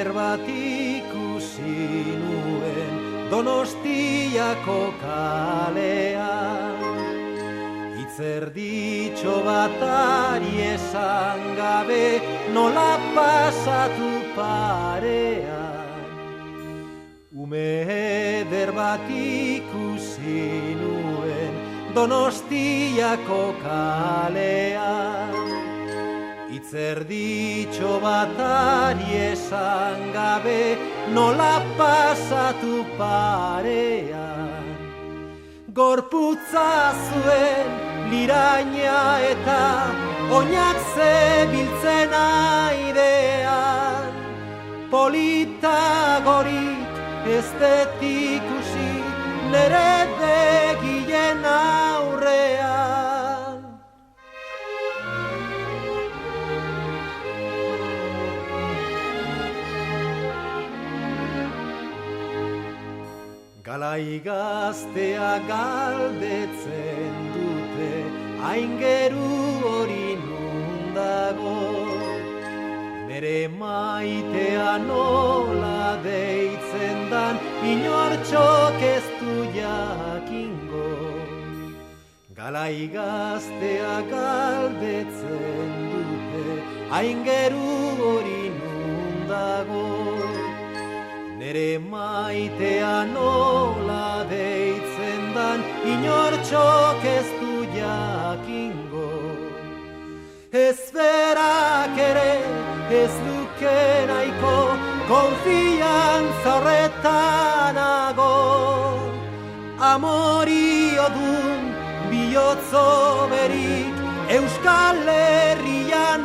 eder bat ikusi nuen Donostiako kalean. Itzerditxo batari esan gabe nola pasatu parean. Ume eder bat ikusi nuen Donostiako kalean. Itzerditxo batari esan gabe nola pasatu parean. Gorputza zuen liraina eta oinak zebiltzen airean. Polita gorik ez dut ikusi nere begien aurrean. Galai gaztea galdetzen dute, aingeru hori nundago. Nere maitea nola deitzen dan, inortxok ez du jakingo. Galai gaztea galdetzen dute, aingeru hori nundago. Nere maitea nola deitzen dan, inortxok ez du jakingo. Ez berak ere ez duke nahiko, konfiantza horretanago. Amorio dun bihotzo berik, Euskal Herrian